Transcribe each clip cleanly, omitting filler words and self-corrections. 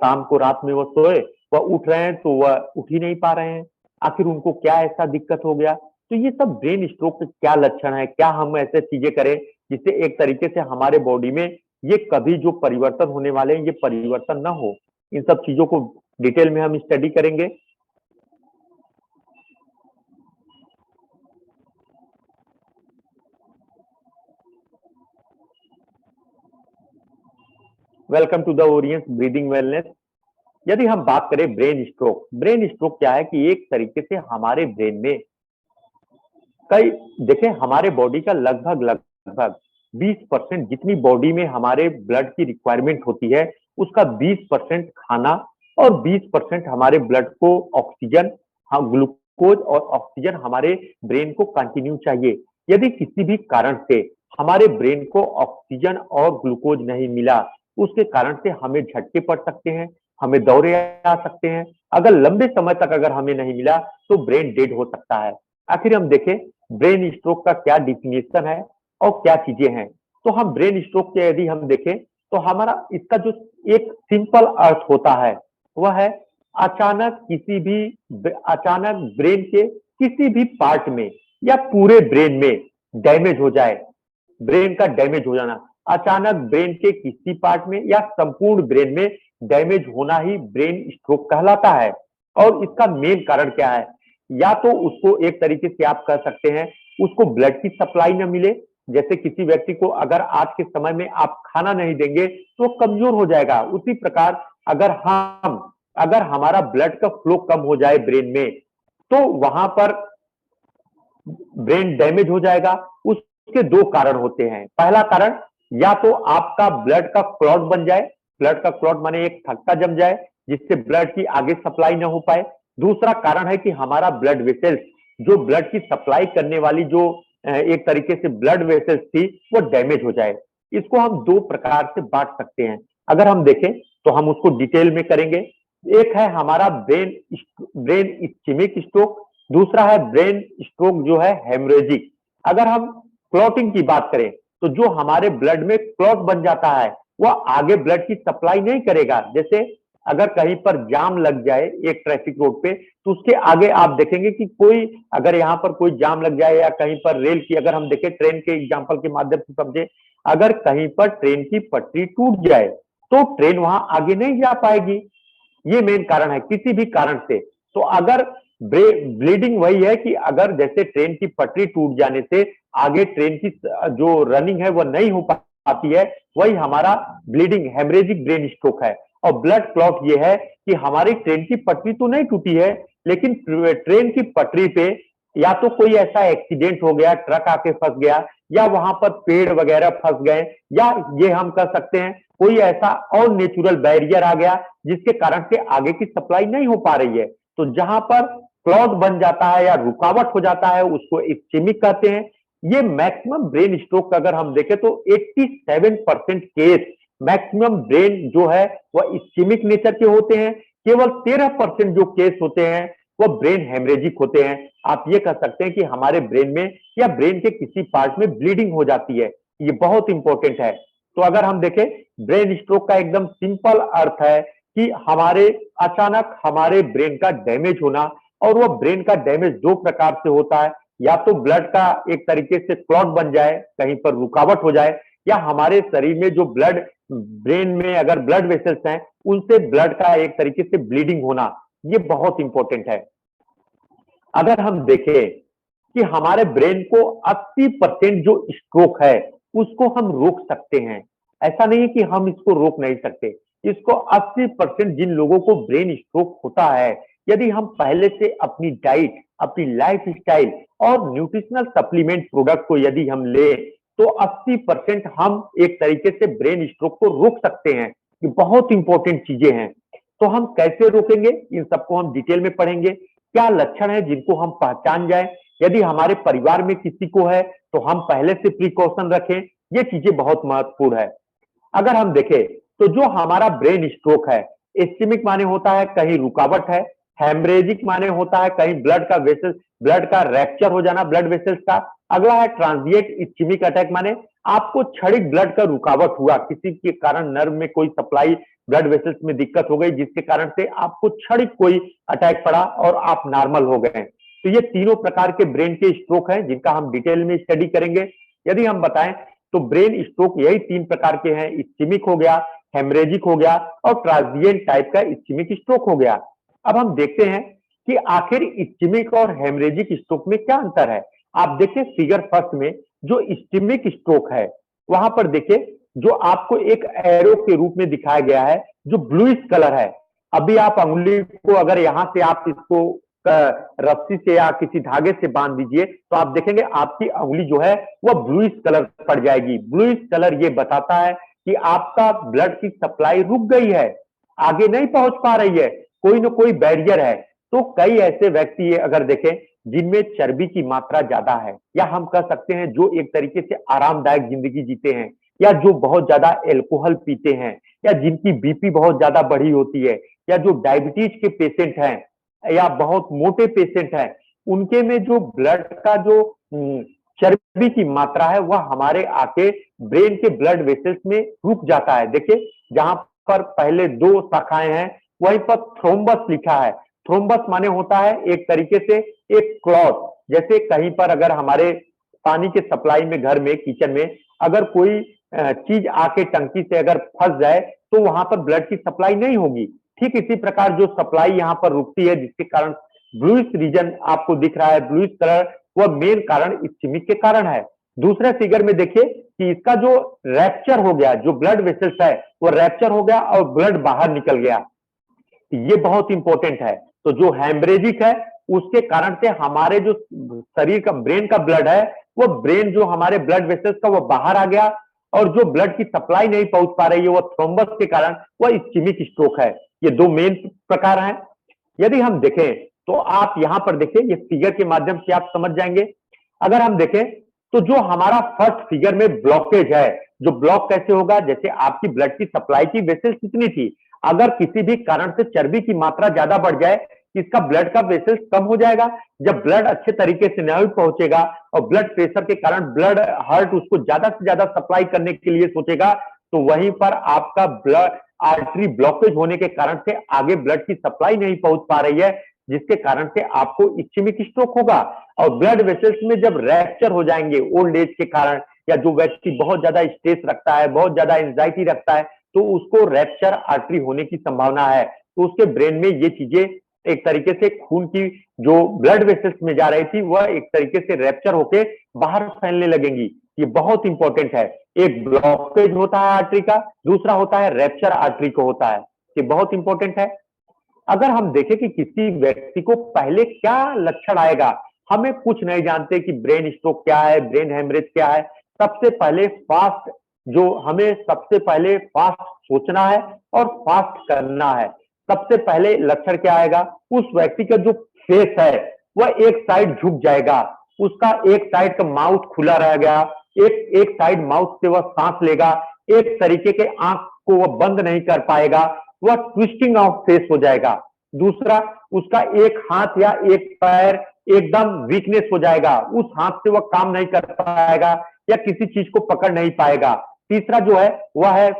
शाम को रात में वो सोए, वह उठ रहे हैं तो वह उठ ही नहीं पा रहे हैं। आखिर उनको क्या ऐसा दिक्कत हो गया? तो ये सब ब्रेन स्ट्रोक के क्या लक्षण है? क्या हम ऐसे चीजें करें जिससे एक तरीके से हमारे बॉडी में ये कभी जो परिवर्तन होने वाले हैं ये परिवर्तन ना हो? इन सब चीजों को डिटेल में हम स्टडी करेंगे। Welcome to the Orions breathing wellness. यदि हम बात करें ब्रेन स्ट्रोक क्या है कि एक तरीके से हमारे ब्रेन में कई, देखें हमारे बॉडी का लगभग लगभग 20% जितनी बॉडी में हमारे ब्लड की रिक्वायरमेंट होती है उसका 20% खाना और 20% हमारे ब्लड को ऑक्सीजन, हाँ ग्लूकोज और ऑक्सीजन हमारे ब्रेन को कंटिन्यू चाहिए। यदि किसी भी कारण से हमारे ब्रेन को ऑक्सीजन और ग्लूकोज नहीं मिला, उसके कारण से हमें झटके पड़ सकते हैं, हमें दौरे आ सकते हैं। अगर लंबे समय तक अगर हमें नहीं मिला तो ब्रेन डेड हो सकता है। आखिर हम देखें ब्रेन स्ट्रोक का क्या डिफिनेशन है और क्या चीजें हैं। तो हम ब्रेन स्ट्रोक के यदि हम देखें तो हमारा इसका जो एक सिंपल अर्थ होता है वह है अचानक ब्रेन के किसी भी पार्ट में या पूरे ब्रेन में डैमेज हो जाए, ब्रेन का डैमेज हो जाना। अचानक ब्रेन के किसी पार्ट में या संपूर्ण ब्रेन में डैमेज होना ही ब्रेन स्ट्रोक कहलाता है। और इसका मेन कारण क्या है? या तो उसको एक तरीके से आप कह सकते हैं उसको ब्लड की सप्लाई न मिले, जैसे किसी व्यक्ति को अगर आज के समय में आप खाना नहीं देंगे तो वो कमजोर हो जाएगा। उसी प्रकार अगर हमारा ब्लड का फ्लो कम हो जाए ब्रेन में तो वहां पर ब्रेन डैमेज हो जाएगा। उसके दो कारण होते हैं। पहला कारण, या तो आपका ब्लड का क्लॉट बन जाए, ब्लड का क्लॉट माने एक थक्का जम जाए जिससे ब्लड की आगे सप्लाई ना हो पाए। दूसरा कारण है कि हमारा ब्लड वेसल्स, जो ब्लड की सप्लाई करने वाली जो एक तरीके से ब्लड वेसल्स थी वो डैमेज हो जाए। इसको हम दो प्रकार से बांट सकते हैं। अगर हम देखें तो हम उसको डिटेल में करेंगे। एक है हमारा ब्रेन इस्केमिक स्ट्रोक, दूसरा है ब्रेन स्ट्रोक जो है हेमरेजिक। अगर हम क्लॉटिंग की बात करें तो जो हमारे ब्लड में क्लॉट बन जाता है वह आगे ब्लड की सप्लाई नहीं करेगा। जैसे अगर कहीं पर जाम लग जाए एक ट्रैफिक रोड पे तो उसके आगे आप देखेंगे कि कोई, अगर यहाँ पर कोई जाम लग जाए या कहीं पर रेल की, अगर हम देखें ट्रेन के एग्जाम्पल के माध्यम से समझे, अगर कहीं पर ट्रेन की पटरी टूट जाए तो ट्रेन वहां आगे नहीं जा पाएगी। ये मेन कारण है किसी भी कारण से। तो अगर ब्लीडिंग वही है कि अगर जैसे ट्रेन की पटरी टूट जाने से आगे ट्रेन की जो रनिंग है वह नहीं हो पाती है, वही हमारा ब्लीडिंग हेमरेजिक ब्रेन स्ट्रोक है। और ब्लड क्लॉट ये है कि हमारी ट्रेन की पटरी तो नहीं टूटी है लेकिन ट्रेन की पटरी पे या तो कोई ऐसा एक्सीडेंट हो गया, ट्रक आके फंस गया, या वहां पर पेड़ वगैरह फंस गए, या ये हम कह सकते हैं कोई ऐसा और नेचुरल बैरियर आ गया जिसके कारण से आगे की सप्लाई नहीं हो पा रही है। तो जहां पर क्लॉट बन जाता है या रुकावट हो जाता है उसको इस्केमिक कहते हैं। ये मैक्सिमम ब्रेन स्ट्रोक अगर हम देखें तो 87% केस मैक्सिमम ब्रेन जो है वह इस्केमिक नेचर के होते हैं। केवल 13% जो केस होते हैं वह ब्रेन हेमरेजिक होते हैं। आप ये कह सकते हैं कि हमारे ब्रेन में या ब्रेन के किसी पार्ट में ब्लीडिंग हो जाती है। ये बहुत इंपॉर्टेंट है। तो अगर हम देखें ब्रेन स्ट्रोक का एकदम सिंपल अर्थ है कि अचानक हमारे ब्रेन का डैमेज होना। और वह ब्रेन का डैमेज दो प्रकार से होता है, या तो ब्लड का एक तरीके से क्लॉट बन जाए, कहीं पर रुकावट हो जाए, या हमारे शरीर में जो ब्लड, ब्रेन में अगर ब्लड वेसल्स हैं उनसे ब्लड का एक तरीके से ब्लीडिंग होना। ये बहुत इंपॉर्टेंट है। अगर हम देखें कि हमारे ब्रेन को 80% जो स्ट्रोक है उसको हम रोक सकते हैं। ऐसा नहीं है कि हम इसको रोक नहीं सकते। इसको 80% जिन लोगों को ब्रेन स्ट्रोक होता है, यदि हम पहले से अपनी डाइट, अपनी लाइफ स्टाइल और न्यूट्रिशनल सप्लीमेंट प्रोडक्ट को यदि हम ले तो 80% हम एक तरीके से ब्रेन स्ट्रोक को रोक सकते हैं। ये बहुत इंपॉर्टेंट चीजें हैं। तो हम कैसे रोकेंगे इन सबको हम डिटेल में पढ़ेंगे। क्या लक्षण है जिनको हम पहचान जाए, यदि हमारे परिवार में किसी को है तो हम पहले से प्रिकॉशन रखें। ये चीजें बहुत महत्वपूर्ण है। अगर हम देखें तो जो हमारा ब्रेन स्ट्रोक है, इस्केमिक माने होता है कहीं रुकावट है, हेमरेजिक माने होता है कहीं ब्लड का रैप्चर हो जाना ब्लड वेसल्स का। अगला है ट्रांजिएंट इस्केमिक अटैक, माने आपको क्षणिक ब्लड का रुकावट हुआ, किसी के कारण नर्व में कोई सप्लाई ब्लड वेसल्स में दिक्कत हो गई, जिसके कारण से आपको क्षणिक कोई अटैक पड़ा और आप नॉर्मल हो गए। तो ये तीनों प्रकार के ब्रेन के स्ट्रोक हैं जिनका हम डिटेल में स्टडी करेंगे। यदि हम बताएं तो ब्रेन स्ट्रोक यही तीन प्रकार के हैं, इस्केमिक हो गया, हेमरेजिक हो गया और ट्रांजिएंट टाइप का इस्केमिक स्ट्रोक हो गया। अब हम देखते हैं कि आखिर इस्केमिक और हेमरेजिक स्ट्रोक में क्या अंतर है। आप देखिए फिगर फर्स्ट में जो इस्केमिक स्ट्रोक है वहां पर देखिए जो आपको एक एरो के रूप में दिखाया गया है जो ब्लूइश कलर है। अभी आप अंगुली को अगर यहां से आप इसको रस्सी से या किसी धागे से बांध दीजिए तो आप देखेंगे आपकी अंगुली जो है वह ब्लूइश कलर पड़ जाएगी। ब्लूइश कलर ये बताता है कि आपका ब्लड की सप्लाई रुक गई है, आगे नहीं पहुंच पा रही है, कोई ना कोई बैरियर है। तो कई ऐसे व्यक्ति है अगर देखें जिनमें चर्बी की मात्रा ज्यादा है, या हम कह सकते हैं जो एक तरीके से आरामदायक जिंदगी जीते हैं, या जो बहुत ज्यादा एल्कोहल पीते हैं, या जिनकी बीपी बहुत ज्यादा बढ़ी होती है, या जो डायबिटीज के पेशेंट हैं, या बहुत मोटे पेशेंट हैं, उनके में जो ब्लड का जो चर्बी की मात्रा है वह हमारे आके ब्रेन के ब्लड वेसल्स में रुक जाता है। देखिए जहां पर पहले दो शाखाएं हैं वहीं पर थ्रोम्बस लिखा है। थ्रोम्बस माने होता है एक तरीके से एक क्लॉट, जैसे कहीं पर अगर हमारे पानी के सप्लाई में घर में किचन में अगर कोई चीज आके टंकी से अगर फंस जाए तो वहां पर ब्लड की सप्लाई नहीं होगी। ठीक इसी प्रकार जो सप्लाई यहाँ पर रुकती है जिसके कारण ब्लूइश रीजन आपको दिख रहा है, ब्लूइश कलर, वह मेन कारण इस्केमिक के कारण है। दूसरे फिगर में देखिए कि इसका जो रैप्चर हो गया, जो ब्लड वेसल्स है वो रैप्चर हो गया और ब्लड बाहर निकल गया, ये बहुत इंपॉर्टेंट है। तो जो हेमरेजिक है उसके कारण से हमारे जो शरीर का ब्रेन का ब्लड है वो ब्रेन जो हमारे ब्लड वेसल्स का वो बाहर आ गया, और जो ब्लड की सप्लाई नहीं पहुंच पा रही है वो थ्रोम्बस के कारण वह इस्केमिक स्ट्रोक है। ये दो मेन प्रकार हैं। यदि हम देखें तो आप यहां पर देखें, ये फिगर के माध्यम से आप समझ जाएंगे। अगर हम देखें तो जो हमारा फर्स्ट फिगर में ब्लॉकेज है, जो ब्लॉक कैसे होगा, जैसे आपकी ब्लड की सप्लाई की वेसल्स कितनी थी, अगर किसी भी कारण से चर्बी की मात्रा ज्यादा बढ़ जाए इसका ब्लड का वेसल्स कम हो जाएगा। जब ब्लड अच्छे तरीके से नहीं पहुंचेगा और ब्लड प्रेशर के कारण ब्लड हार्ट उसको ज्यादा से ज्यादा सप्लाई करने के लिए सोचेगा, तो वहीं पर आपका ब्लड आर्टरी ब्लॉकेज होने के कारण से आगे ब्लड की सप्लाई नहीं पहुंच पा रही है, जिसके कारण से आपको इस्केमिक स्ट्रोक होगा। और ब्लड वेसल्स में जब रैप्चर हो जाएंगे ओल्ड एज के कारण, या जो व्यक्ति बहुत ज्यादा स्ट्रेस रखता है, बहुत ज्यादा एंजाइटी रखता है, तो उसको रैप्चर आर्टरी होने की संभावना है। तो उसके ब्रेन में ये चीजें एक तरीके से खून की जो ब्लड वेसल्स में जा रही थी वह एक तरीके से रैप्चर होके बाहर फैलने लगेंगी। ये बहुत इंपॉर्टेंट है। एक ब्लॉकेज होता है आर्टरी का, दूसरा होता है रैप्चर आर्टरी को होता है। ये बहुत इंपॉर्टेंट है। अगर हम देखें कि किसी व्यक्ति को पहले क्या लक्षण आएगा, हमें कुछ नहीं जानते कि ब्रेन स्ट्रोक क्या है, ब्रेन हेमरेज क्या है। सबसे पहले फास्ट सोचना है और फास्ट करना है। सबसे पहले लक्षण क्या आएगा, उस व्यक्ति का जो फेस है वह एक साइड झुक जाएगा, उसका एक साइड का माउथ खुला रहेगा, एक साइड माउथ से वह सांस लेगा, एक तरीके के आंख को वह बंद नहीं कर पाएगा, वह ट्विस्टिंग ऑफ फेस हो जाएगा। दूसरा, उसका एक हाथ या एक पैर एकदम वीकनेस हो जाएगा, उस हाथ से वह काम नहीं कर पाएगा या किसी चीज को पकड़ नहीं पाएगा। तीसरा जो है वह है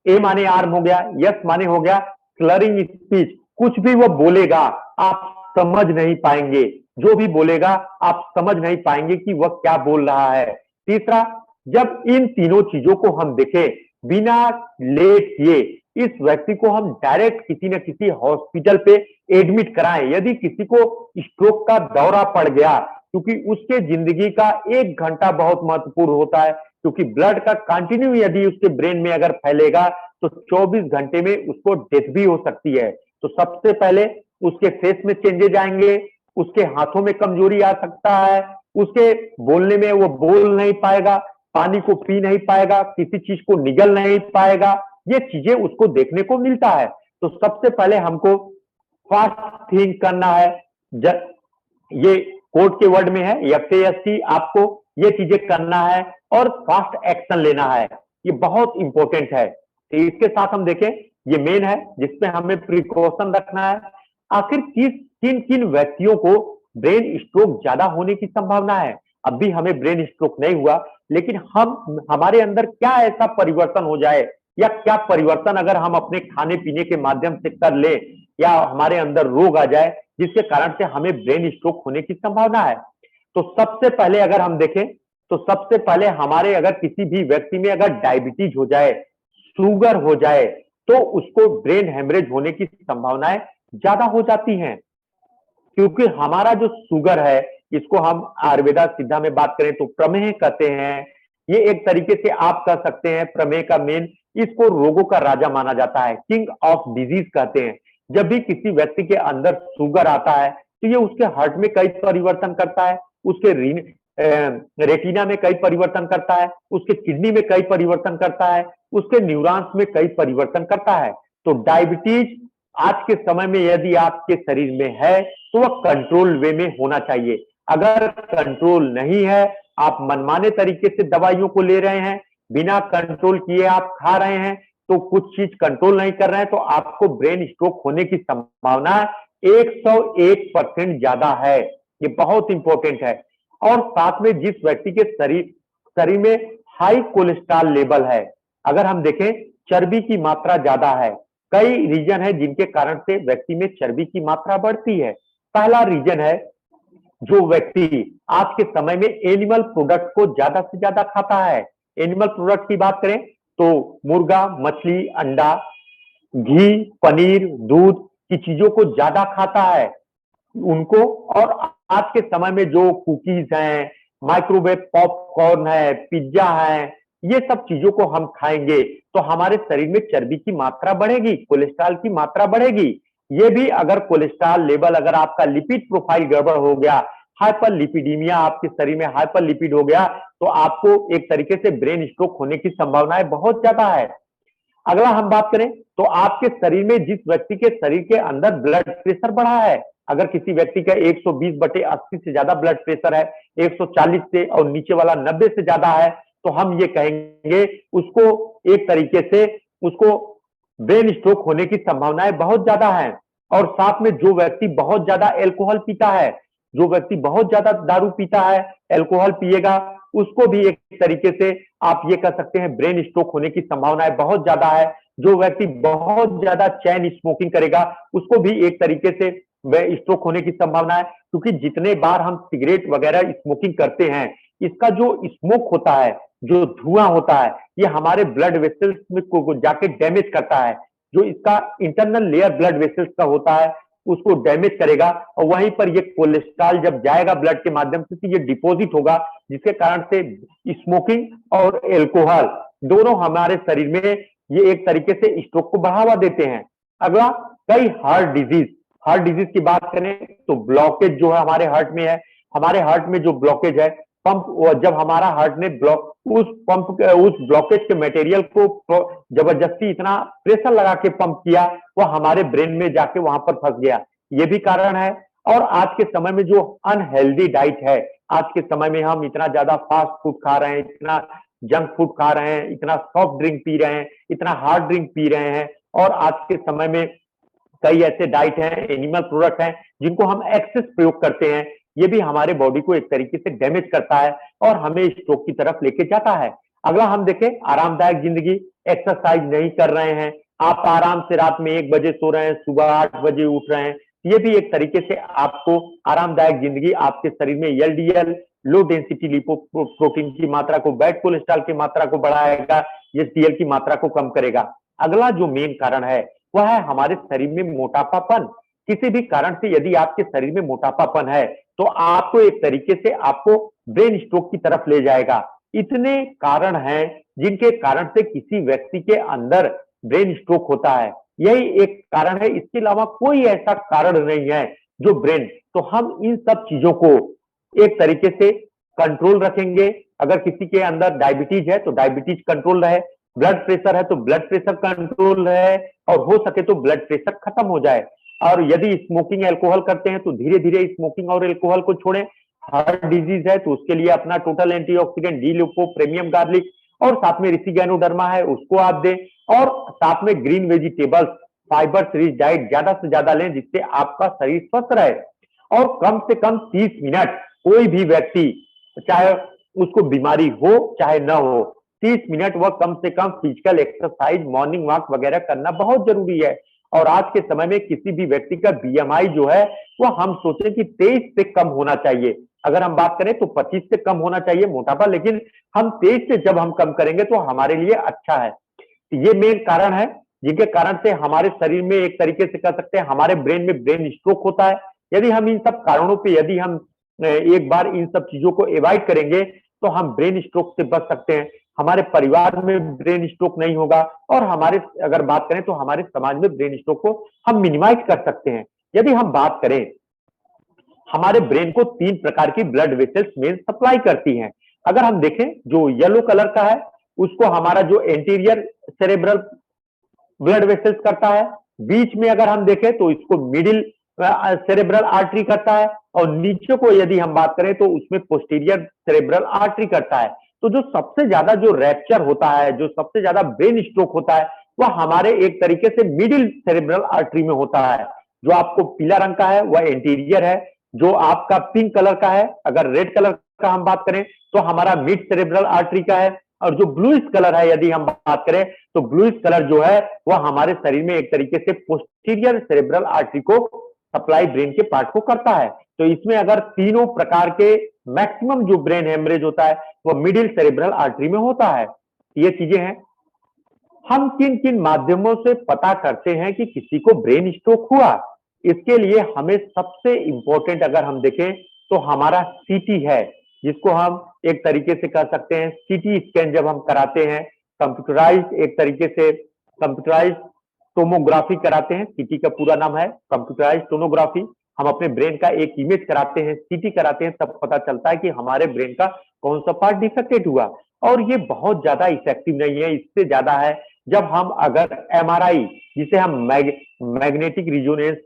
ए माने आर्म हो गया, यस माने हो गया स्लरिंग स्पीच, कुछ भी वो बोलेगा आप समझ नहीं पाएंगे, जो भी बोलेगा आप समझ नहीं पाएंगे कि वह क्या बोल रहा है। तीसरा, जब इन तीनों चीजों को हम देखें बिना लेट किए इस व्यक्ति को हम डायरेक्ट किसी न किसी हॉस्पिटल पे एडमिट कराएं। यदि किसी को स्ट्रोक का दौरा पड़ गया, क्योंकि उसके जिंदगी का 1 घंटा बहुत महत्वपूर्ण होता है, क्योंकि ब्लड का कंटिन्यू यदि उसके ब्रेन में अगर फैलेगा तो 24 घंटे में उसको डेथ भी हो सकती है। तो सबसे पहले उसके फेस में चेंजेस आएंगे, उसके हाथों में कमजोरी आ सकता है, उसके बोलने में वो बोल नहीं पाएगा, पानी को पी नहीं पाएगा, किसी चीज को निगल नहीं पाएगा, ये चीजें उसको देखने को मिलता है। तो सबसे पहले हमको फास्ट थिंक करना है। ये कोर्ट के वर्ड में है FAST, आपको ये चीजें करना है और फास्ट एक्शन लेना है, ये बहुत इंपॉर्टेंट है। तो इसके साथ हम देखें ये मेन है जिसमें हमें प्रिकॉशन रखना है। आखिर किन किन व्यक्तियों को ब्रेन स्ट्रोक ज्यादा होने की संभावना है? अब भी हमें ब्रेन स्ट्रोक नहीं हुआ, लेकिन हम हमारे अंदर क्या ऐसा परिवर्तन हो जाए, या क्या परिवर्तन अगर हम अपने खाने पीने के माध्यम से कर ले, या हमारे अंदर रोग आ जाए जिसके कारण से हमें ब्रेन स्ट्रोक होने की संभावना है? तो सबसे पहले अगर हम देखें, तो सबसे पहले हमारे अगर किसी भी व्यक्ति में अगर डायबिटीज हो जाए, शुगर हो जाए, तो उसको ब्रेन हेमरेज होने की संभावनाएं ज्यादा हो जाती हैं। क्योंकि हमारा जो शुगर है, इसको हम आयुर्वेदा सिद्धा में बात करें तो प्रमेह कहते हैं। ये एक तरीके से आप कह सकते हैं प्रमेह का मेन, इसको रोगों का राजा माना जाता है, किंग ऑफ डिजीज कहते हैं। जब भी किसी व्यक्ति के अंदर शुगर आता है तो ये उसके हार्ट में कई परिवर्तन करता है, उसके रेटिना में कई परिवर्तन करता है, उसके किडनी में कई परिवर्तन करता है, उसके न्यूरॉन्स में कई परिवर्तन करता है। तो डायबिटीज आज के समय में यदि आपके शरीर में है तो वह कंट्रोल वे में होना चाहिए। अगर कंट्रोल नहीं है, आप मनमाने तरीके से दवाइयों को ले रहे हैं, बिना कंट्रोल किए आप खा रहे हैं, तो कुछ चीज कंट्रोल नहीं कर रहे हैं, तो आपको ब्रेन स्ट्रोक होने की संभावना 101% ज्यादा है। ये बहुत इंपॉर्टेंट है। और साथ में जिस व्यक्ति के शरीर में हाई कोलेस्ट्रॉल लेवल है, अगर हम देखें चर्बी की मात्रा ज्यादा है, कई रीजन है जिनके कारण से व्यक्ति में चर्बी की मात्रा बढ़ती है। पहला रीजन है, जो व्यक्ति आज के समय में एनिमल प्रोडक्ट को ज्यादा से ज्यादा खाता है। एनिमल प्रोडक्ट की बात करें तो मुर्गा, मछली, अंडा, घी, पनीर, दूध की चीजों को ज्यादा खाता है उनको। और आज के समय में जो कुकीज हैं, माइक्रोवेव पॉपकॉर्न है, पिज्जा है, ये सब चीजों को हम खाएंगे तो हमारे शरीर में चर्बी की मात्रा बढ़ेगी, कोलेस्ट्रॉल की मात्रा बढ़ेगी। ये भी अगर कोलेस्ट्रॉल लेवल, अगर आपका लिपिड प्रोफाइल गड़बड़ हो गया, हाइपर लिपिडीमिया आपके शरीर में हाइपर लिपिड हो गया, तो आपको एक तरीके से ब्रेन स्ट्रोक होने की संभावनाएं बहुत ज्यादा है। अगला हम बात करें तो आपके शरीर में जिस व्यक्ति के शरीर के अंदर ब्लड प्रेशर बढ़ा है, अगर किसी व्यक्ति का 120/80 से ज्यादा ब्लड प्रेशर है, 140 से और नीचे वाला 90 से ज्यादा है, तो हम ये कहेंगे उसको एक तरीके से उसको ब्रेन स्ट्रोक होने की संभावनाएं बहुत ज्यादा है। और साथ में जो व्यक्ति बहुत ज्यादा एल्कोहल पीता है, जो व्यक्ति बहुत ज्यादा दारू पीता है, एल्कोहल पिएगा, उसको भी एक तरीके से आप ये कह सकते हैं ब्रेन स्ट्रोक होने की संभावनाएं बहुत ज्यादा है। जो व्यक्ति बहुत ज्यादा चैन स्मोकिंग करेगा, उसको भी एक तरीके से स्ट्रोक होने की संभावना है। क्योंकि जितने बार हम सिगरेट वगैरह स्मोकिंग करते हैं, इसका जो स्मोक होता है, जो धुआं होता है, ये हमारे ब्लड वेसल्स में को जाके डैमेज करता है। जो इसका इंटरनल लेयर ब्लड वेसल्स का होता है, उसको डैमेज करेगा, और वहीं पर ये कोलेस्ट्रॉल जब जाएगा ब्लड के माध्यम से तो ये डिपॉजिट होगा, जिसके कारण से स्मोकिंग और एल्कोहल दोनों हमारे शरीर में ये एक तरीके से स्ट्रोक को बढ़ावा देते हैं। अगला, कई हार्ट डिजीज की बात करें तो ब्लॉकेज जो है हमारे हार्ट में है, हमारे हार्ट में जो ब्लॉकेज है, पंप, जब हमारा हार्ट ने उस ब्लॉकेज के मटेरियल को जबरदस्ती इतना प्रेशर लगा के पंप किया, वो हमारे ब्रेन में जाके वहां पर फंस गया, ये भी कारण है। और आज के समय में जो अनहेल्दी डाइट है, आज के समय में हम इतना ज्यादा फास्ट फूड खा रहे हैं, इतना जंक फूड खा रहे हैं, इतना सॉफ्ट ड्रिंक पी रहे हैं, इतना हार्ड ड्रिंक पी रहे हैं, और आज के समय में कई ऐसे डाइट हैं, एनिमल प्रोडक्ट हैं जिनको हम एक्सेस प्रयोग करते हैं, ये भी हमारे बॉडी को एक तरीके से डैमेज करता है और हमें स्ट्रोक की तरफ लेके जाता है। अगला हम देखें, आरामदायक जिंदगी, एक्सरसाइज नहीं कर रहे हैं, आप आराम से रात में 1 बजे सो रहे हैं, सुबह 8 बजे उठ रहे हैं, ये भी एक तरीके से आपको आरामदायक जिंदगी आपके शरीर में एलडीएल, लो डेंसिटी लिपोप्रोटीन की मात्रा को, बैड कोलेस्ट्रॉल की मात्रा को बढ़ाएगा, एचडीएल की मात्रा को कम करेगा। अगला जो मेन कारण है वह है हमारे शरीर में मोटापापन। किसी भी कारण से यदि आपके शरीर में मोटापापन है तो आपको एक तरीके से आपको ब्रेन स्ट्रोक की तरफ ले जाएगा। इतने कारण हैं जिनके कारण से किसी व्यक्ति के अंदर ब्रेन स्ट्रोक होता है, यही एक कारण है, इसके अलावा कोई ऐसा कारण नहीं है जो ब्रेन। तो हम इन सब चीजों को एक तरीके से कंट्रोल रखेंगे। अगर किसी के अंदर डायबिटीज है तो डायबिटीज कंट्रोल रहे, ब्लड प्रेशर है तो ब्लड प्रेशर कंट्रोल रहे, और हो सके तो ब्लड प्रेशर खत्म हो जाए। और यदि स्मोकिंग एल्कोहल करते हैं तो धीरे धीरे स्मोकिंग और एल्कोहल को छोड़ें। हार्ट डिजीज है तो उसके लिए अपना total antioxidant D lipo premium garlic, और साथ में ऋषि गैनोडर्मा है उसको आप दें, और साथ में green vegetables fibre rich diet ज्यादा से ज्यादा लें, जिससे आपका शरीर स्वस्थ रहे। और कम से कम 30 मिनट कोई भी व्यक्ति, चाहे उसको बीमारी हो चाहे ना हो, 30 मिनट वह कम से कम फिजिकल एक्सरसाइज, मॉर्निंग वॉक वगैरह करना बहुत जरूरी है। और आज के समय में किसी भी व्यक्ति का बीएमआई जो है वो हम सोचें कि 23 से कम होना चाहिए। अगर हम बात करें तो 25 से कम होना चाहिए मोटापा, लेकिन हम 23 से जब हम कम करेंगे तो हमारे लिए अच्छा है। ये मेन कारण है जिनके कारण से हमारे शरीर में एक तरीके से कह सकते हैं हमारे ब्रेन में ब्रेन स्ट्रोक होता है। यदि हम इन सब कारणों पे यदि हम एक बार इन सब चीजों को अवॉइड करेंगे तो हम ब्रेन स्ट्रोक से बच सकते हैं। हमारे परिवार में ब्रेन स्ट्रोक नहीं होगा और हमारे अगर बात करें तो हमारे समाज में ब्रेन स्ट्रोक को हम मिनिमाइज कर सकते हैं। यदि हम बात करें, हमारे ब्रेन को 3 प्रकार की ब्लड वेसल्स मेन सप्लाई करती हैं। अगर हम देखें, जो येलो कलर का है उसको हमारा जो एंटीरियर सेरेब्रल ब्लड वेसल्स करता है। बीच में अगर हम देखें तो इसको मिडिल सेरेब्रल आर्टरी करता है, और नीचे को यदि हम बात करें तो उसमें पोस्टीरियर सेरेब्रल आर्टरी करता है। तो जो सबसे ज्यादा जो रैप्चर होता है, जो सबसे ज्यादा ब्रेन स्ट्रोक होता है, वह हमारे एक तरीके से मिडिल सेरेब्रल आर्टरी में होता है। जो आपको पीला रंग का है वह एंटीरियर है, जो आपका पिंक कलर का है, अगर रेड कलर का हम बात करें तो हमारा मिड सेरेब्रल आर्टरी का है, और जो ब्लूइश कलर है यदि हम बात करें तो ब्लूइश कलर जो है वह हमारे शरीर में एक तरीके से पोस्टीरियर सेरेब्रल आर्टरी को सप्लाई ब्रेन के पार्ट को करता है। तो इसमें अगर तीनों प्रकार के मैक्सिमम जो ब्रेन हेमरेज होता है वह मिडिल सेरेब्रल आर्टरी में होता है। ये चीजें हैं। हम किन किन माध्यमों से पता करते हैं कि किसी को ब्रेन स्ट्रोक हुआ? इसके लिए हमें सबसे इंपॉर्टेंट अगर हम देखें तो हमारा सीटी है, जिसको हम एक तरीके से कह सकते हैं सीटी स्कैन जब हम कराते हैं, कंप्यूटराइज एक तरीके से कंप्यूटराइज टोमोग्राफी कराते हैं। सीटी का पूरा नाम है कंप्यूटराइज टोमोग्राफी। हम अपने ब्रेन का एक इमेज कराते हैं, सीटी कराते हैं, तब पता चलता है कि हमारे ब्रेन का कौन सा पार्ट डिफेक्टेड हुआ। और ये बहुत ज्यादा इफेक्टिव नहीं है, इससे ज्यादा है जब हम अगर एमआरआई, जिसे हम मैग्नेटिक रिजोनेंस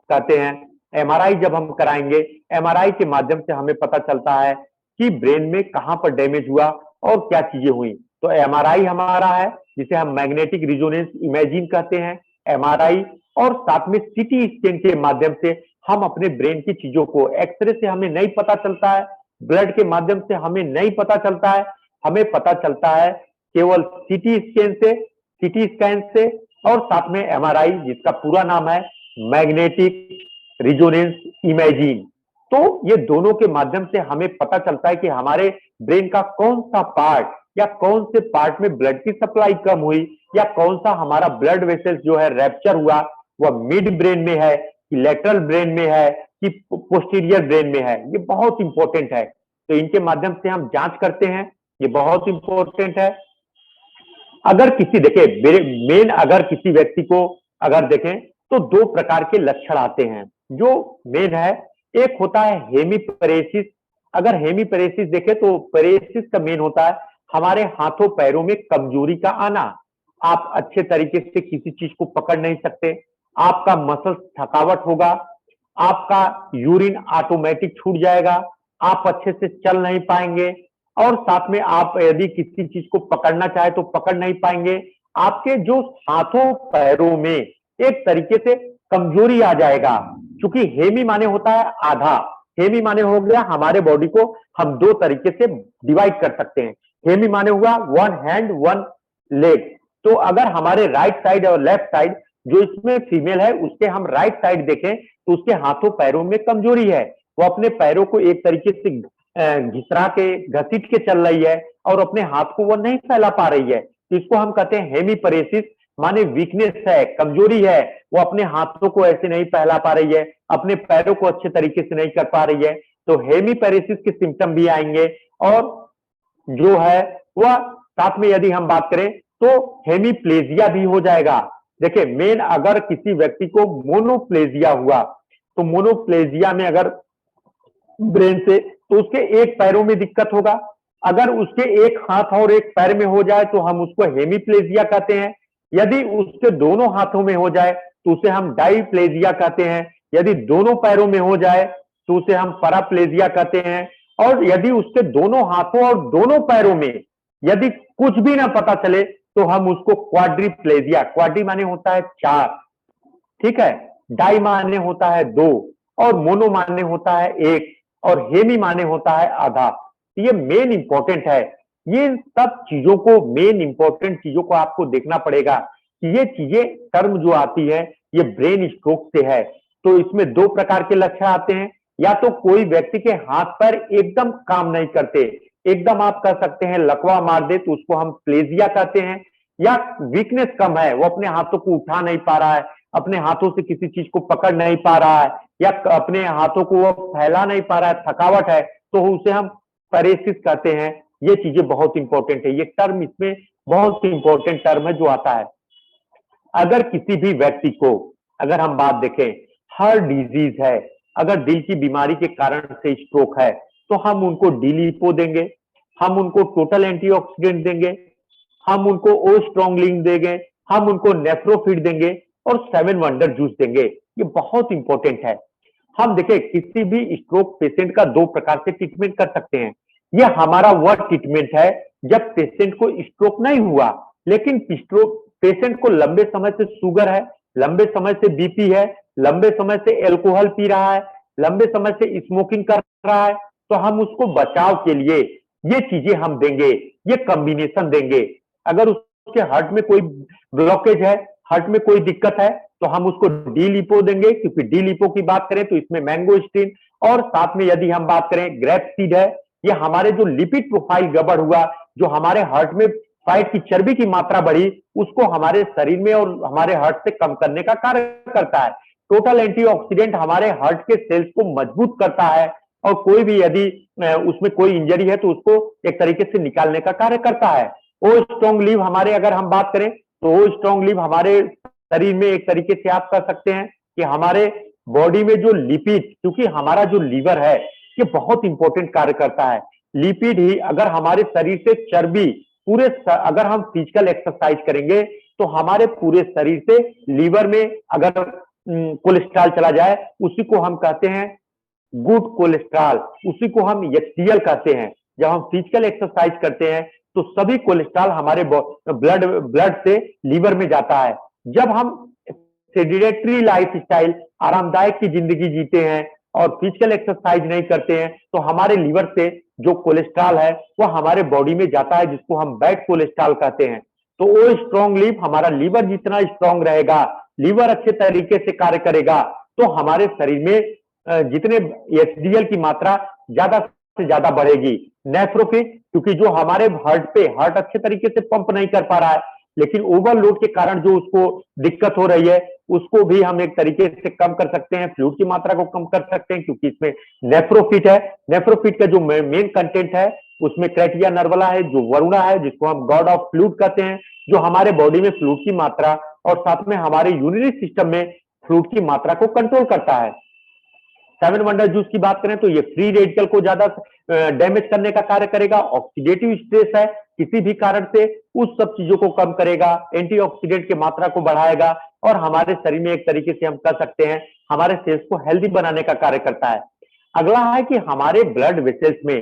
कहते हैं, एमआरआई जब हम कराएंगे, एमआरआई के माध्यम से हमें पता चलता है कि ब्रेन में कहां पर डैमेज हुआ और क्या चीजें हुई। तो एमआरआई हमारा है जिसे हम मैग्नेटिक रिजोनेंस इमेजिंग कहते हैं, एमआरआई। और साथ में सीटी स्कैन के माध्यम से हम अपने ब्रेन की चीजों को, एक्सरे से हमें नहीं पता चलता है, ब्लड के माध्यम से हमें नहीं पता चलता है, हमें पता चलता है केवल सीटी स्कैन से, सीटी स्कैन से, और साथ में एमआरआई जिसका पूरा नाम है मैग्नेटिक रिजोनेंस इमेजिंग। तो ये दोनों के माध्यम से हमें पता चलता है कि हमारे ब्रेन का कौन सा पार्ट या कौन से पार्ट में ब्लड की सप्लाई कम हुई, या कौन सा हमारा ब्लड वेसल्स जो है रैप्चर हुआ, वह मिड ब्रेन में है कि लेटरल ब्रेन में है कि पोस्टीरियर ब्रेन में है। ये बहुत इंपॉर्टेंट है। तो इनके माध्यम से हम जांच करते हैं, ये बहुत इंपॉर्टेंट है। अगर किसी देखे मेन अगर किसी व्यक्ति को अगर देखें तो 2 प्रकार के लक्षण आते हैं जो मेन है। एक होता है हेमीपैरेसिस। अगर हेमीपैरेसिस देखें तो पैरेसिस का मेन होता है हमारे हाथों पैरों में कमजोरी का आना। आप अच्छे तरीके से किसी चीज को पकड़ नहीं सकते, आपका मसल थकावट होगा, आपका यूरिन ऑटोमेटिक छूट जाएगा, आप अच्छे से चल नहीं पाएंगे, और साथ में आप यदि किसी चीज को पकड़ना चाहे तो पकड़ नहीं पाएंगे। आपके जो हाथों पैरों में एक तरीके से कमजोरी आ जाएगा। क्योंकि हेमी माने होता है आधा, हेमी माने हो गया हमारे बॉडी को हम 2 तरीके से डिवाइड कर सकते हैं। हेमी माने हुआ 1 हैंड 1 लेग। तो अगर हमारे राइट साइड और लेफ्ट साइड, जो इसमें फीमेल है उसके हम राइट साइड देखें तो उसके हाथों पैरों में कमजोरी है, वो अपने पैरों को एक तरीके से घिसरा के घसीट के चल रही है और अपने हाथ को वो नहीं फैला पा रही है। तो इसको हम कहते हैं हेमीपैरेसिस, माने वीकनेस है, कमजोरी है, वो अपने हाथों को ऐसे नहीं फैला पा रही है, अपने पैरों को अच्छे तरीके से नहीं कर पा रही है। तो हेमीपैरेसिस के सिम्टम भी आएंगे। और जो है वह साथ में यदि हम बात करें तो हेमीप्लेजिया भी हो जाएगा। देखिए मेन अगर किसी व्यक्ति को मोनोप्लेजिया हुआ तो मोनोप्लेजिया में अगर ब्रेन से, तो उसके एक पैरों में दिक्कत होगा। अगर उसके एक हाथ और एक पैर में हो जाए तो हम उसको हेमीप्लेजिया कहते हैं। यदि उसके दोनों हाथों में हो जाए तो उसे हम डाईप्लेजिया कहते हैं। यदि दोनों पैरों में हो जाए तो उसे हम पैराप्लेजिया कहते हैं। और यदि उसके दोनों हाथों और दोनों पैरों में यदि कुछ भी ना पता चले तो हम उसको क्वाड्रीप्लेजिया, क्वाड्री माने होता है 4, ठीक है। डाई माने होता है 2 और मोनो माने होता है 1 और हेमी माने होता है आधा। ये मेन इंपॉर्टेंट है। ये सब चीजों को, मेन इंपॉर्टेंट चीजों को आपको देखना पड़ेगा कि ये चीजें, टर्म जो आती है ये ब्रेन स्ट्रोक से है। तो इसमें 2 प्रकार के लक्षण आते हैं। या तो कोई व्यक्ति के हाथ पैर एकदम काम नहीं करते, एकदम आप कह सकते हैं लकवा मार दे, तो उसको हम प्लेजिया कहते हैं। या वीकनेस कम है, वो अपने हाथों को उठा नहीं पा रहा है, अपने हाथों से किसी चीज को पकड़ नहीं पा रहा है, या अपने हाथों को वो फैला नहीं पा रहा है, थकावट है, तो उसे हम पैरेसिस कहते हैं। ये चीजें बहुत इंपॉर्टेंट है। ये टर्म इसमें बहुत इंपॉर्टेंट टर्म है जो आता है। अगर किसी भी व्यक्ति को, अगर हम बात देखें, हर डिजीज है, अगर दिल की बीमारी के कारण से स्ट्रोक है, तो हम उनको डीलिपो देंगे, हम उनको टोटल एंटीऑक्सीडेंट देंगे, हम उनको ओ स्ट्रॉन्ग लिंक देंगे, हम उनको नेफ्रोफिट देंगे और 7 वंडर जूस देंगे। ये बहुत इंपॉर्टेंट है। हम देखें, किसी भी स्ट्रोक पेशेंट का 2 प्रकार से ट्रीटमेंट कर सकते हैं। ये हमारा वह ट्रीटमेंट है जब पेशेंट को स्ट्रोक नहीं हुआ, लेकिन स्ट्रोक पेशेंट को लंबे समय से शुगर है, लंबे समय से बीपी है, लंबे समय से एल्कोहल पी रहा है, लंबे समय से स्मोकिंग कर रहा है, तो हम उसको बचाव के लिए ये चीजें हम देंगे, ये कॉम्बिनेशन देंगे। अगर उसके हार्ट में कोई ब्लॉकेज है, हार्ट में कोई दिक्कत है, तो हम उसको डी लिपो देंगे, क्योंकि डी लिपो की बात करें तो इसमें मैंगोस्टीन और साथ में यदि हम बात करें ग्रेप सीड है। ये हमारे जो लिपिड प्रोफाइल गड़बड़ हुआ, जो हमारे हार्ट में फैट की, चर्बी की मात्रा बढ़ी, उसको हमारे शरीर में और हमारे हार्ट से कम करने का कार्य करता है। टोटल एंटीऑक्सीडेंट हमारे हार्ट के सेल्स को मजबूत करता है और कोई भी यदि उसमें कोई इंजरी है तो उसको एक तरीके से निकालने का कार्य करता है। ओ स्ट्रॉन्ग लीव हमारे, अगर हम बात करें तो ओ स्ट्रॉन्ग लीव हमारे शरीर में एक तरीके से आप कह सकते हैं कि हमारे बॉडी में जो लिपिड, क्योंकि हमारा जो लीवर है ये बहुत इंपॉर्टेंट कार्य करता है। लिपिड ही, अगर हमारे शरीर से चर्बी पूरे, अगर हम फिजिकल एक्सरसाइज करेंगे तो हमारे पूरे शरीर से लीवर में अगर कोलेस्ट्रॉल चला जाए, उसी को हम कहते हैं गुड कोलेस्ट्रॉल, उसी को हम एचडीएल कहते हैं। जब हम फिजिकल एक्सरसाइज करते हैं तो सभी कोलेस्ट्रॉल हमारे ब्लड से लीवर में जाता है। जब हम सेडेंटरी लाइफ स्टाइल, आरामदायक की जिंदगी जीते हैं और फिजिकल एक्सरसाइज नहीं करते हैं, तो हमारे लीवर से जो कोलेस्ट्रॉल है वो हमारे बॉडी में जाता है, जिसको हम बैड कोलेस्ट्रॉल कहते हैं। तो वो स्ट्रॉन्ग लीव, हमारा लीवर जितना स्ट्रॉन्ग रहेगा, लीवर अच्छे तरीके से कार्य करेगा, तो हमारे शरीर में जितने एचडीएल की मात्रा ज्यादा से ज्यादा बढ़ेगी। नेफ्रोफिट, क्योंकि जो हमारे हार्ट अच्छे तरीके से पंप नहीं कर पा रहा है, लेकिन ओवरलोड के कारण जो उसको दिक्कत हो रही है, उसको भी हम एक तरीके से कम कर सकते हैं, फ्लूइड की मात्रा को कम कर सकते हैं, क्योंकि इसमें नेफ्रोफिट है। नेफ्रोफिट का जो मेन कंटेंट है उसमें क्राइटेरिया नर्वला है, जो वरुणा है, जिसको हम गॉड ऑफ फ्लूइड कहते हैं, जो हमारे बॉडी में फ्लूइड की मात्रा और साथ में हमारे यूरिनरी सिस्टम में फ्लूइड की मात्रा को कंट्रोल करता है। 7 वंडर जूस की बात करें तो ये फ्री रेडिकल को ज्यादा डैमेज करने का कार्य करेगा। ऑक्सीडेटिव स्ट्रेस है किसी भी कारण से, उस सब चीजों को कम करेगा, एंटीऑक्सीडेंट की मात्रा को बढ़ाएगा और हमारे शरीर में एक तरीके से हम कह सकते हैं हमारे सेल्स को हेल्दी बनाने का कार्य करता है। अगला है कि हमारे ब्लड वेसल्स में,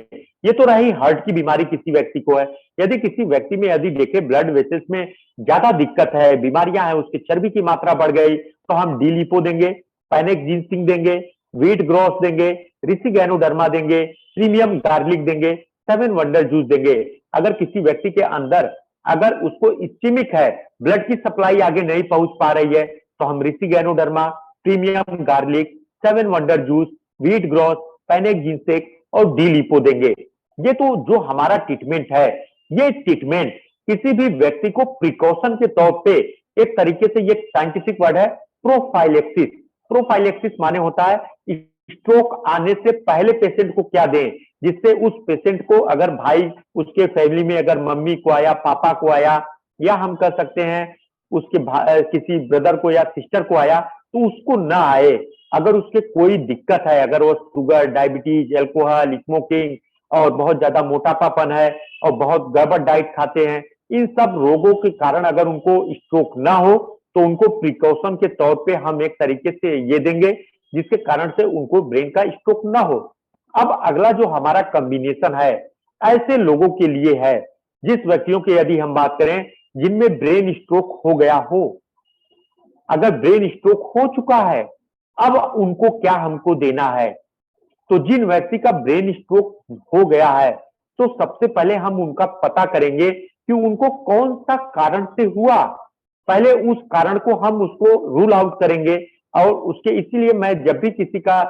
ये तो रही हार्ट की बीमारी किसी व्यक्ति को है। यदि किसी व्यक्ति में यदि देखे ब्लड वेसल्स में ज्यादा दिक्कत है, बीमारियां हैं, उसकी चर्बी की मात्रा बढ़ गई, तो हम डी लिपो देंगे, पैनेक जिंसिंग देंगे, व्हीट ग्रोथ देंगे, रिसिगैनोडर्मा देंगे, प्रीमियम गार्लिक देंगे, 7 वंडर जूस देंगे। अगर किसी व्यक्ति के अंदर, अगर उसको इस्चीमिक है, ब्लड की सप्लाई आगे नहीं पहुंच पा रही है, तो हम reishi ganoderma, premium garlic, 7 wonder juice, wheat growth, panax ginseng और डी लिपो देंगे। ये तो जो हमारा ट्रीटमेंट है, ये ट्रीटमेंट किसी भी व्यक्ति को प्रिकॉशन के तौर पे, एक तरीके से ये साइंटिफिक वर्ड है प्रोफाइलेक्सिस। प्रोफाइलेक्सिस माने होता है स्ट्रोक आने से पहले पेशेंट को क्या दें, जिससे उस पेशेंट को, अगर भाई उसके फैमिली में अगर मम्मी को आया, पापा को आया, या हम कह सकते हैं उसके किसी ब्रदर को या सिस्टर को आया, तो उसको ना आए। अगर उसके कोई दिक्कत है, अगर वो शुगर, डायबिटीज, एल्कोहल, स्मोकिंग और बहुत ज्यादा मोटापापन है और बहुत गड़बड़ डाइट खाते हैं, इन सब रोगों के कारण अगर उनको स्ट्रोक ना हो, तो उनको प्रिकॉशन के तौर पे हम एक तरीके से ये देंगे, जिसके कारण से उनको ब्रेन का स्ट्रोक ना हो। अब अगला जो हमारा कॉम्बिनेशन है, ऐसे लोगों के लिए है जिस व्यक्तियों की यदि हम बात करें जिनमें ब्रेन स्ट्रोक हो गया हो, अगर ब्रेन स्ट्रोक हो चुका है, अब उनको क्या हमको देना है। तो जिन व्यक्ति का ब्रेन स्ट्रोक हो गया है, तो सबसे पहले हम उनका पता करेंगे कि उनको कौन सा कारण से हुआ। पहले उस कारण को हम उसको रूल आउट करेंगे। और उसके इसीलिए मैं जब भी किसी का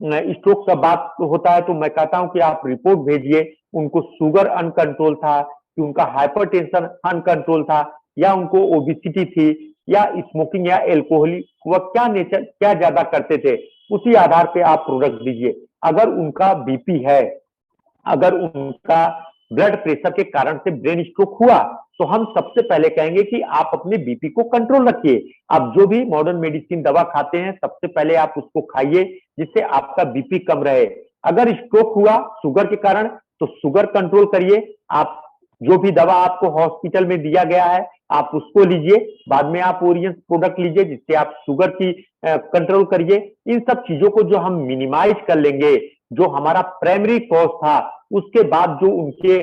स्ट्रोक का बात होता है तो मैं कहता हूं कि आप रिपोर्ट भेजिए। उनको शुगर अनकंट्रोल था, कि उनका हाइपरटेंशन अनकंट्रोल था, या उनको ओबिसिटी थी, या स्मोकिंग या एल्कोहलिक, वह क्या नेचर क्या ज्यादा करते थे, उसी आधार पे आप प्रोडक्ट दीजिए। अगर उनका बीपी है, अगर उनका ब्लड प्रेशर के कारण से ब्रेन स्ट्रोक हुआ, तो हम सबसे पहले कहेंगे कि आप अपने बीपी को कंट्रोल रखिए। आप जो भी मॉडर्न मेडिसिन दवा खाते हैं, सबसे पहले आप उसको खाइए, जिससे आपका बीपी कम रहे। अगर स्ट्रोक हुआ शुगर के कारण, तो शुगर कंट्रोल करिए। आप जो भी दवा आपको हॉस्पिटल में दिया गया है, आप उसको लीजिए। बाद में आप ओरियंस प्रोडक्ट लीजिए, जिससे आप शुगर की कंट्रोल करिए। इन सब चीजों को जो हम मिनिमाइज कर लेंगे, जो हमारा प्राइमरी कॉज था, उसके बाद जो उनके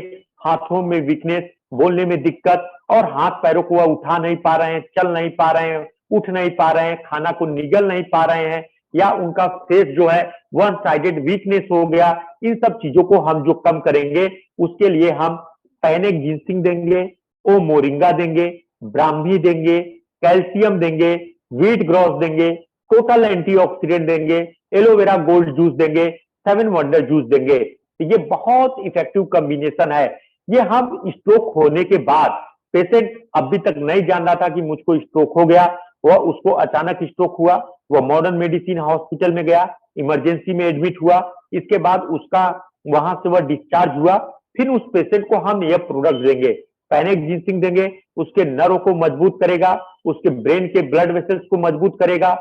हाथों में वीकनेस, बोलने में दिक्कत, और हाथ पैरों को वह उठा नहीं पा रहे हैं, चल नहीं पा रहे हैं, उठ नहीं पा रहे हैं, खाना को निगल नहीं पा रहे हैं, या उनका फेस जो है वन साइडेड वीकनेस हो गया, इन सब चीजों को हम जो कम करेंगे, उसके लिए हम पैनिक जिंसिंग देंगे, ओ मोरिंगा देंगे, ब्राह्मी देंगे, कैल्शियम देंगे, व्हीट ग्रॉस देंगे, टोटल एंटीऑक्सीडेंट देंगे, एलोवेरा गोल्ड जूस देंगे, सेवन वंडर जूस देंगे। तो ये बहुत इफेक्टिव कॉम्बिनेशन है। ये हम स्ट्रोक होने के बाद, पेशेंट अभी तक नहीं जान रहा था कि मुझको स्ट्रोक हो गया, वह उसको अचानक स्ट्रोक हुआ, वह मॉडर्न मेडिसिन हॉस्पिटल में गया, इमरजेंसी में एडमिट हुआ, इसके बाद उसका वहां से वह डिस्चार्ज हुआ। फिर उस पेशेंट को हम यह प्रोडक्ट देंगे, पैनिक जिंसिंग देंगे, उसके नर्व को मजबूत करेगा, उसके ब्रेन के ब्लड वेसल्स को मजबूत करेगा,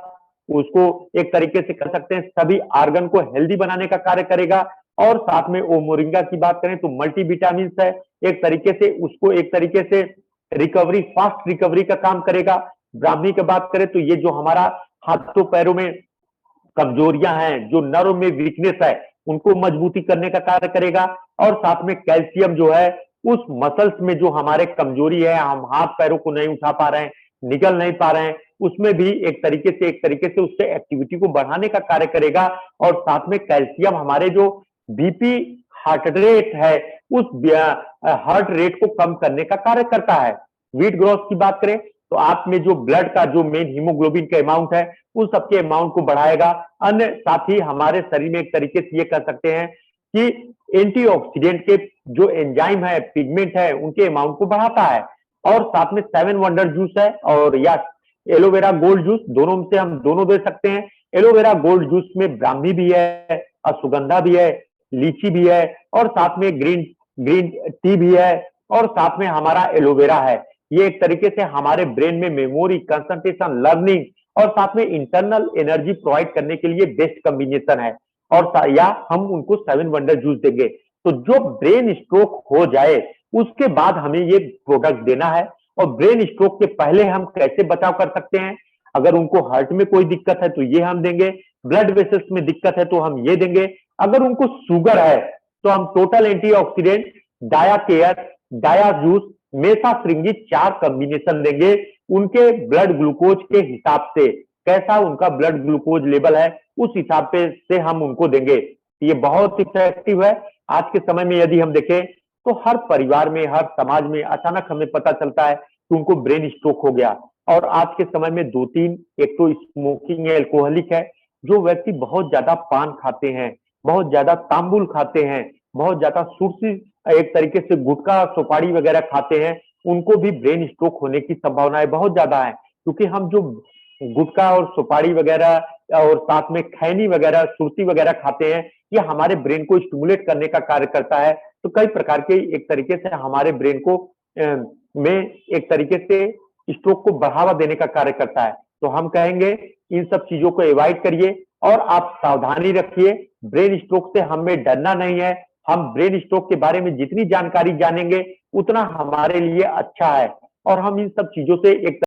उसको एक तरीके से कह सकते हैं सभी आर्गन को हेल्दी बनाने का कार्य करेगा। और साथ में ओ मोरिंगा की बात करें तो मल्टी विटामिन है, एक तरीके से उसको एक तरीके से रिकवरी, फास्ट रिकवरी का काम करेगा। ब्राह्मी की बात करें तो ये जो हमारा हाथों पैरों में कमजोरियां हैं, जो नर्व में वीकनेस है, उनको मजबूती करने का कार्य करेगा। और साथ में कैल्शियम जो है, उस मसल्स में जो हमारे कमजोरी है, हम हाथ पैरों को नहीं उठा पा रहे हैं, निकल नहीं पा रहे हैं, उसमें भी एक तरीके से उससे एक्टिविटी को बढ़ाने का कार्य करेगा। और साथ में कैल्शियम हमारे जो बीपी, हार्ट रेट है, उस हार्ट रेट को कम करने का कार्य करता है। व्हीट ग्रोथ की बात करें तो आप में जो ब्लड का जो मेन हीमोग्लोबिन का अमाउंट है, उन सबके अमाउंट को बढ़ाएगा। अन्य साथ ही हमारे शरीर में एक तरीके से ये कह सकते हैं कि एंटीऑक्सीडेंट के जो एंजाइम है, पिगमेंट है, उनके अमाउंट को बढ़ाता है। और साथ में सेवन वंडर जूस है, और या एलोवेरा गोल्ड जूस, दोनों में से हम दोनों दे सकते हैं। एलोवेरा गोल्ड जूस में ब्राह्मी भी है, अश्वगंधा भी है, लीची भी है, और साथ में ग्रीन ग्रीन टी भी है, और साथ में हमारा एलोवेरा है। ये एक तरीके से हमारे ब्रेन में मेमोरी, कंसंट्रेशन, लर्निंग, और साथ में इंटरनल एनर्जी प्रोवाइड करने के लिए बेस्ट कॉम्बिनेशन है। और या हम उनको सेवन वंडर जूस देंगे। तो जो ब्रेन स्ट्रोक हो जाए, उसके बाद हमें ये प्रोडक्ट देना है। और ब्रेन स्ट्रोक के पहले हम कैसे बचाव कर सकते हैं, अगर उनको हार्ट में कोई दिक्कत है तो ये हम देंगे, ब्लड वेसल्स में दिक्कत है तो हम ये देंगे, अगर उनको शुगर है तो हम total antioxidant, dia care, dia juice, मेसा श्रृंगी 4 कॉम्बिनेशन देंगे। उनके ब्लड ग्लूकोज के हिसाब से, कैसा उनका ब्लड ग्लूकोज लेवल है, उस हिसाब से हम उनको देंगे। ये बहुत इफेक्टिव है। आज के समय में यदि हम देखें तो हर परिवार में, हर समाज में अचानक हमें पता चलता है कि उनको ब्रेन स्ट्रोक हो गया। और आज के समय में 2-3, एक तो स्मोकिंग है, एल्कोहलिक है, जो व्यक्ति बहुत ज्यादा पान खाते हैं, बहुत ज्यादा तांबुल खाते हैं, बहुत ज्यादा सुरती, एक तरीके से गुटखा, सुपारी वगैरह खाते हैं, उनको भी ब्रेन स्ट्रोक होने की संभावनाएं बहुत ज्यादा है। क्योंकि हम जो गुटखा और सुपारी वगैरह और साथ में खैनी वगैरह, सुरती वगैरह खाते हैं, ये हमारे ब्रेन को स्टिमुलेट करने का कार्य करता है। तो कई प्रकार के एक तरीके से हमारे ब्रेन को में एक तरीके से स्ट्रोक को बढ़ावा देने का कार्य करता है। तो हम कहेंगे इन सब चीजों को अवॉइड करिए और आप सावधानी रखिए। ब्रेन स्ट्रोक से हमें डरना नहीं है। हम ब्रेन स्ट्रोक के बारे में जितनी जानकारी जानेंगे, उतना हमारे लिए अच्छा है। और हम इन सब चीजों से एक